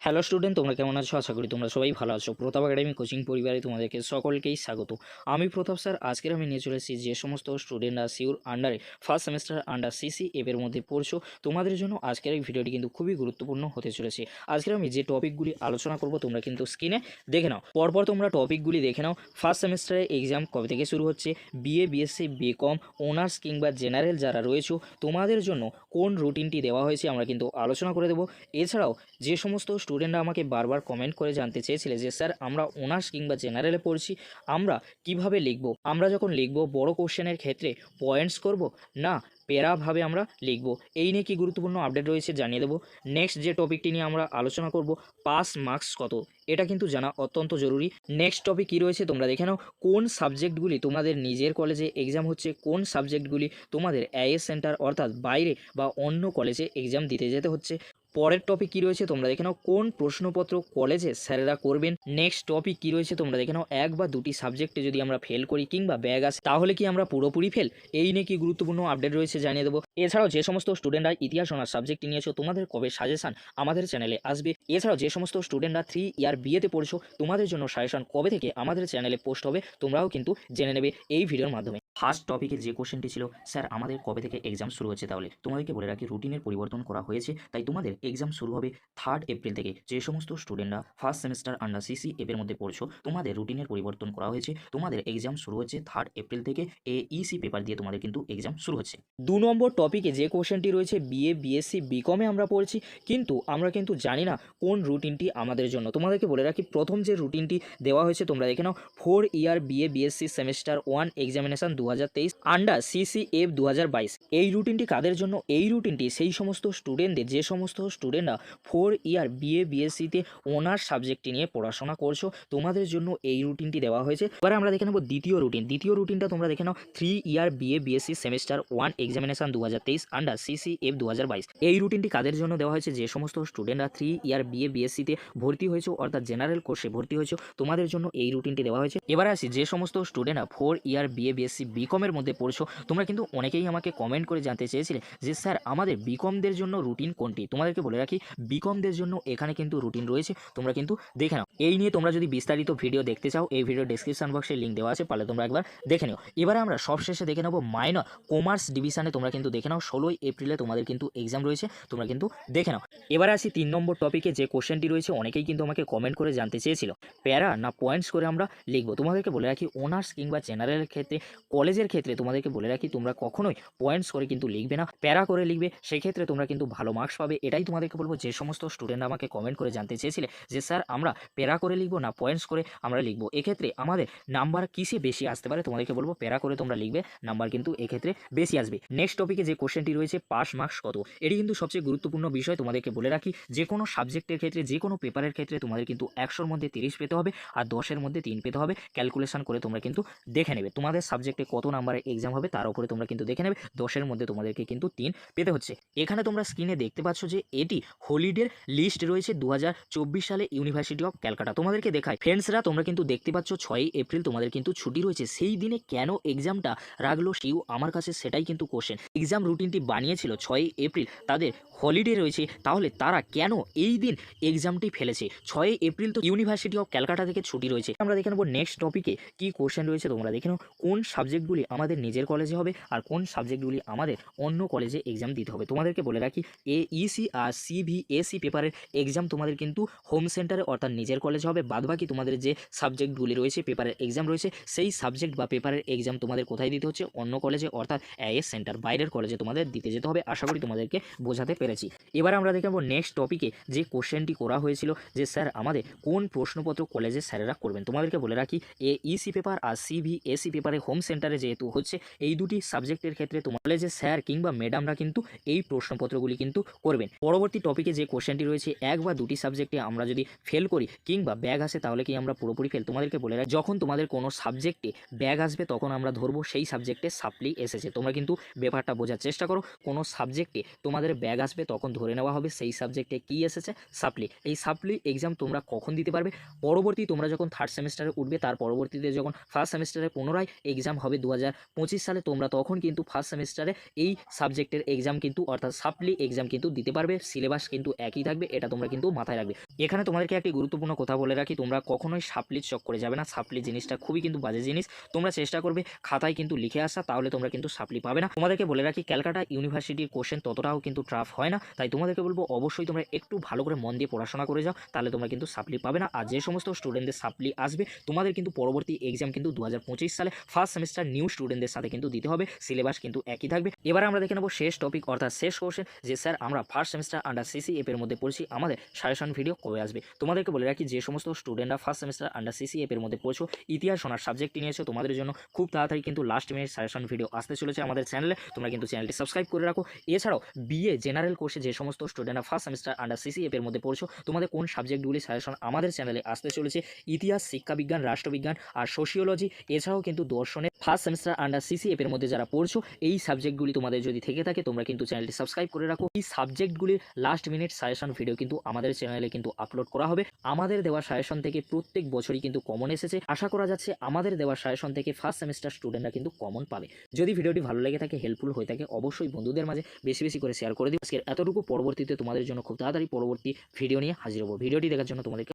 Hello student, তোমরা কেমন আছো? আশা করি তোমরা সবাই ভালো আছো। প্রতাপ একাডেমি কোচিং পরিবারে তোমাদেরকে সকলকেই স্বাগত। আমি প্রতাপ স্যার। আজকের আমি নিয়ে চলে এসেছি যে সমস্ত স্টুডেন্টরা সিউর আন্ডারে ফার্স্ট সেমিস্টার আন্ডার সিসি এর মধ্যে পড়ছো, তোমাদের জন্য আজকের এই ভিডিওটি কিন্তু খুবই গুরুত্বপূর্ণ হতে চলেছে। আজকের আমি যে টপিকগুলি আলোচনা করব তোমরা কিন্তু স্ক্রিনে দেখে নাও। পরপর তোমরা টপিকগুলি দেখে নাও। ফার্স্ট সেমিস্টারে এক্সাম কবে থেকে শুরু হচ্ছে, বিএ, বিএসসি, বিকম, অনার্স কিংবা জেনারেল যারা রয়েছো তোমাদের জন্য কোন রুটিনটি দেওয়া হয়েছে আমরা কিন্তু আলোচনা করে দেবো। এছাড়াও যে সমস্ত স্টুডেন্টরা আমাকে বারবার কমেন্ট করে জানতে চেয়েছিলে যে স্যার আমরা অনার্স কিংবা জেনারেলে পড়ছি, আমরা কিভাবে লিখব, আমরা যখন লিখব বড় কোশ্চেনের ক্ষেত্রে পয়েন্টস করব না প্যারাভাবে আমরা লিখব, এই নিয়ে কি গুরুত্বপূর্ণ আপডেট রয়েছে জানিয়ে দেবো। নেক্সট যে টপিকটি নিয়ে আমরা আলোচনা করব, পাস মার্কস কত, এটা কিন্তু জানা অত্যন্ত জরুরি। নেক্সট টপিক কী রয়েছে তোমরা দেখে নাও। কোন সাবজেক্টগুলি তোমাদের নিজের কলেজে এক্সাম হচ্ছে, কোন সাবজেক্টগুলি তোমাদের এআইএস সেন্টার অর্থাৎ বাইরে বা অন্য কলেজে এক্সাম দিতে যেতে হচ্ছে। পরের টপিক কী রয়েছে তোমরা দেখে নাও। কোন প্রশ্নপত্র কলেজে স্যারেরা করবেন। নেক্সট টপিক কী রয়েছে তোমরা দেখে নাও। এক বা দুটি সাবজেক্টে যদি আমরা ফেল করি কিংবা ব্যাগ আসে তাহলে কি আমরা পুরোপুরি ফেল, এই নিয়ে কি গুরুত্বপূর্ণ আপডেট রয়েছে জানিয়ে দেবো। এছাড়াও যে সমস্ত স্টুডেন্টরা ইতিহাস অনার্স সাবজেক্টটি নিয়েছো তোমাদের কবে সাজেশান আমাদের চ্যানেলে আসবে। এছাড়াও যে সমস্ত স্টুডেন্টরা 3 ইয়ার বিএতে পড়ছো তোমাদের জন্য সাজেশান কবে থেকে আমাদের চ্যানেলে পোস্ট হবে তোমরাও কিন্তু জেনে নেবে এই ভিডিওর মাধ্যমে। ফার্স্ট টপিকে যে কোশ্চেনটি ছিল, স্যার আমাদের কবে থেকে এক্সাম শুরু হচ্ছে, তাহলে তোমাদেরকে বলে রাখি রুটিনের পরিবর্তন করা হয়েছে, তাই তোমাদের এক্সাম শুরু হবে 3 এপ্রিল থেকে। যে সমস্ত স্টুডেন্টরা ফার্স্ট সেমিস্টার আন্ডার সিসি এর মধ্যে পড়ছো তোমাদের রুটিনের পরিবর্তন করা হয়েছে, তোমাদের এক্সাম শুরু হচ্ছে 3 এপ্রিল থেকে। ইসি পেপার দিয়ে তোমাদের কিন্তু এক্সাম শুরু হচ্ছে। 2 নম্বর টপিকে যে কোশ্চেনটি রয়েছে, বিএ, বিএসসি, বিকমে আমরা পড়ছি কিন্তু আমরা কিন্তু জানি না কোন রুটিনটি আমাদের জন্য। তোমাদেরকে বলে রাখি প্রথম যে রুটিনটি দেওয়া হয়েছে তোমরা দেখে নাও, 4 ইয়ার BA BSc semester 1 examination 2023 under CCF 2022। এই রুটিনটি কাদের জন্য? এই রুটিনটি সেই সমস্ত স্টুডেন্টদের যে সমস্ত স্টুডেন্টরা 4 ইয়ার বিএ বিএসসিতে অনার্স সাবজেক্টটি নিয়ে পড়াশোনা করছো তোমাদের জন্য এই রুটিনটি দেওয়া হয়েছে। এবার আমরা দেখে নেব দ্বিতীয় রুটিন। দ্বিতীয় রুটিনটা তোমরা দেখে নাও, 3 ইয়ার BA BSc semester 1 examination 2023 under CCF 2022। এই রুটিনটি কাদের জন্য দেওয়া হয়েছে? যে সমস্ত স্টুডেন্টরা 3 ইয়ার বিএ বিএসসিতে ভর্তি হয়েছে অর্থাৎ জেনারেল কোর্সে ভর্তি হয়েছে তোমাদের জন্য এই রুটিনটি দেওয়া হয়েছে। এবার আসি যে সমস্ত স্টুডেন্টরা 4 ইয়ার বিএ বিএসসি বিকমের মধ্যে পড়ছো তোমরা কিন্তু অনেকেই আমাকে কমেন্ট করে জানতে চেয়েছিলে যে স্যার আমাদের বিকমদের জন্য রুটিন কোনটি। তোমাদেরকে বলে রাখি বিকমদের জন্য এখানে কিন্তু রুটিন রয়েছে, তোমরা কিন্তু দেখে নাও। এই নিয়ে তোমরা যদি বিস্তারিত ভিডিও দেখতে চাও এই ভিডিও ডেসক্রিপশন বক্সে লিঙ্ক দেওয়া আছে, পারলে তোমরা একবার দেখে নিও। এবারে আমরা সবশেষে দেখে নেবো মাইনর কমার্স ডিভিশনে, তোমরা কিন্তু দেখে নাও 16 এপ্রিলে তোমাদের কিন্তু এক্সাম রয়েছে, তোমরা কিন্তু দেখে নাও। এবার আসি 3 নম্বর টপিকে যে কোশ্চেনটি রয়েছে, অনেকেই কিন্তু আমাকে কমেন্ট করে জানতে চেয়েছিল প্যারা না পয়েন্টস করে আমরা লিখবো। তোমাদেরকে বলে রাখি অনার্স কিংবা জেনারেলের ক্ষেত্রে কলেজের ক্ষেত্রে তোমাদেরকে বলে রাখি তোমরা কখনোই পয়েন্টস করে কিন্তু লিখবে না, প্যারা করে লিখবে, সেক্ষেত্রে তোমরা কিন্তু ভালো মার্কস পাবে। এটাই তোমাদেরকে বলবো। যে সমস্ত স্টুডেন্ট আমাকে কমেন্ট করে জানতে চেয়েছিলে যে স্যার আমরা প্যারা করে লিখবো না পয়েন্টস করে আমরা লিখবো, এক্ষেত্রে আমাদের নাম্বার কিসে বেশি আসতে পারে, তোমাদেরকে বলবো প্যারা করে তোমরা লিখবে, নাম্বার কিন্তু এক্ষেত্রে বেশি আসবে। নেক্সট টপিকে যে কোশ্চেনটি রয়েছে, পাস মার্কস কত, এটি কিন্তু সবচেয়ে গুরুত্বপূর্ণ বিষয়। তোমাদেরকে বলে রাখি যে কোনো সাবজেক্টের ক্ষেত্রে যে কোনো পেপারের ক্ষেত্রে তোমাদের কিন্তু 100-র মধ্যে 30 পেতে হবে আর 10-এর মধ্যে 3 পেতে হবে। ক্যালকুলেশন করে তোমরা কিন্তু দেখে নেবে তোমাদের সাবজেক্টে কত নাম্বারে এক্সাম হবে তার উপরে তোমরা কিন্তু দেখে নেবে। 10-এর মধ্যে তোমাদেরকে কিন্তু 3 পেতে হচ্ছে। এখানে তোমরা স্ক্রিনে দেখতে পাচ্ছ যে এটি হলিডের লিস্ট রয়েছে 2024 সালে ইউনিভার্সিটি অফ ক্যালকাটা। তোমাদেরকে দেখায় ফ্রেন্ডসরা, তোমরা কিন্তু দেখতে পাচ্ছ 6 এপ্রিল তোমাদের কিন্তু ছুটি রয়েছে। সেই দিনে কেন এক্সামটা রাখলো সিইউ, আমার কাছে সেটাই কিন্তু কোশ্চেন। এক্সাম রুটিনটি বানিয়েছিল 6 এপ্রিল, তাদের হলিডে রয়েছে, তাহলে তারা কেন এই দিন এক্সামটি ফেলেছে? 6 এপ্রিল তো ইউনিভার্সিটি অফ ক্যালকাটা থেকে ছুটি রয়েছে। আমরা দেখে নেব নেক্সট টপিকে কি কোশ্চেন রয়েছে, তোমরা দেখে নাও। কোন সাবজেক্টগুলি আমাদের নিজের কলেজে হবে আর কোন সাবজেক্টগুলি আমাদের অন্য কলেজে এক্সাম দিতে হবে। তোমাদেরকে বলে রাখি ইসি আর সিভিএসি পেপারের এক্সাম তোমাদের কিন্তু হোম সেন্টারে অর্থাৎ নিজের কলেজে হবে। বাদবাকি তোমাদের যে সাবজেক্টগুলি রয়েছে পেপারের এক্সাম রয়েছে সেই সাবজেক্ট বা পেপারের এক্সাম তোমাদের কোথায় দিতে হচ্ছে? অন্য কলেজে অর্থাৎ এআইএস সেন্টার বাইরের কলেজে তোমাদের দিতে যেতে হবে। আশা করি তোমাদেরকে বোঝাতে পেরেছি। এবার আমরা দেখে নেব নেক্সট টপিকে যে কোশ্চেনটি করা হয়েছিল যে স্যার আমাদের কোন প্রশ্নপত্র কলেজে স্যারেরা করবেন। তোমাদেরকে বলে রাখি ইসি পেপার আর সিভিএসি পেপারে হোম সেন্টারে যেহেতু হচ্ছে এই দুটি সাবজেক্টের ক্ষেত্রে তোমার কলেজে স্যার কিংবা ম্যাডামরা কিন্তু এই প্রশ্নপত্রগুলি কিন্তু করবেন। পরবর্তী টপিকে যে কোশ্চেনটি রয়েছে, এক বা দুটি সাবজেক্টে আমরা যদি ফেল করি কিংবা ব্যাগ আসে তাহলে কি আমরা পুরোপুরি ফেল। তোমাদেরকে বলে রাখি যখন তোমাদের কোনো সাবজেক্টে ব্যাগ আসবে তখন আমরা ধরবো সেই সাবজেক্টে সাপ্লি এসেছে। তোমরা কিন্তু ব্যাপারটা বোঝার চেষ্টা করো। কোনো সাবজেক্টে তোমাদের ব্যাগ আসবে তখন ধরে নেওয়া হবে সেই সাবজেক্টে কি এসেছে? সাপ্লি। এই সাপ্লি এক্সাম তোমরা কখন দিতে পারবে? পরবর্তী তোমরা যখন থার্ড সেমিস্টারে উঠবে তার পরবর্তীতে যখন ফার্স্ট সেমিস্টারে পুনরায় এক্সাম হবে 2025 সালে, তোমরা তখন কিন্তু ফার্স্ট সেমিস্টারে এই সাবজেক্টের এক্সাম কিন্তু অর্থাৎ সাপ্লি এক্সাম কিন্তু দিতে পারবে সিলেবাস কিন্তু একই থাকবে, এটা তোমরা কিন্তু মাথায় রাখবে। এখানে তোমাদেরকে একটি গুরুত্বপূর্ণ কথা বলে রাখি, তোমরা কখনোই সাপ্লির চক্করে যাবে না। সাপ্লি জিনিসটা খুবই কিন্তু বাজে জিনিস। তোমরা চেষ্টা করবে খাতায় কিন্তু লিখে আসা, তাহলে তোমরা কিন্তু সাপ্লি পাবে না। তোমাদেরকে বলে রাখি ক্যালকাটা ইউনিভার্সিটির কোশ্চেন ততটাও কিন্তু টাফ হয় না, তাই তোমাদেরকে বলবো অবশ্যই তোমরা একটু ভালো করে মন দিয়ে পড়াশোনা করে যাও, তাহলে তোমরা কিন্তু সাপ্লি পাবে না। আর যে সমস্ত স্টুডেন্টদের সাপ্লি আসবে তোমাদের কিন্তু পরবর্তী এক্সাম কিন্তু 2025 সালে ফার্স্ট সেমিস্টার নিউ স্টুডেন্টদের সাথে কিন্তু দিতে হবে, সিলেবাস কিন্তু একই থাকবে। এবার আমরা দেখে নেবো শেষ টপিক অর্থাৎ শেষ কোশ্চেন, যে স্যার আমরা ফার্স্ট সেমিস্টার আন্ডার সিসিএফ এর মধ্যে পড়ছি, আমাদের সাজেশন ভিডিও কবে আসবে। তোমাদেরকে বলে রাখি যে সমস্ত স্টুডেন্টরা ফার্স্ট সেমিস্টার আন্ডার সিসিএফ এর মধ্যে পড়ছো, ইতিহাস ওনার সাবজেক্টটি নিয়েছো, তোমাদের জন্য খুব তাড়াতাড়ি কিন্তু লাস্ট মিনিট সাজেশন ভিডিও আসতে চলেছে আমাদের চ্যানেলে, তোমরা কিন্তু চ্যানেলটি সাবস্ক্রাইব করে রাখো। এছাড়াও বিএ জেনারেল কোর্সে যে সমস্ত স্টুডেন্টরা ফার্স্ট সেমিস্টার আন্ডার সিসিএফ এর মধ্যে পড়ছো, তোমাদের কোন সাবজেক্টগুলি সাজেশন আমাদের চ্যানেলে আসতে চলেছে, ইতিহাস, শিক্ষাবিজ্ঞান, রাষ্ট্রবিজ্ঞান আর সোশিওলজি, এছাড়াও কিন্তু দর্শনের ফার্স্ট সেমিস্টার আন্ডার সিসিএফ এর মধ্যে যারা পড়ছো, এই সাবজেক্টগুলি তোমাদের যদি থেকে থাকে তোমরা কিন্তু চ্যানেলটি সাবস্ক্রাইব করে রাখো। এই সাবজেক্টগুলির লাস্ট মিনিট সাজেশন ভিডিও কিন্তু আমাদের চ্যানেলে কিন্তু আপলোড করা হবে। আমাদের দেওয়া সাজেশন থেকে প্রত্যেক বছরই কিন্তু কমন এসেছে, আশা করা যাচ্ছে আমাদের দেওয়া সাজেশন থেকে ফার্স্ট সেমিস্টার স্টুডেন্টরা কিন্তু কমন পাবে। যদি ভিডিওটি ভালো লেগে থাকে, হেল্পফুল হয়ে থাকে, অবশ্যই বন্ধুদের মাঝে বেশি বেশি করে শেয়ার করে দিও। আজকের এতটুকু, পরবর্তীতে তোমাদের জন্য খুব তাড়াতাড়ি পরবর্তী ভিডিও নিয়ে হাজির হবো। ভিডিওটি দেখার জন্য তোমাদেরকে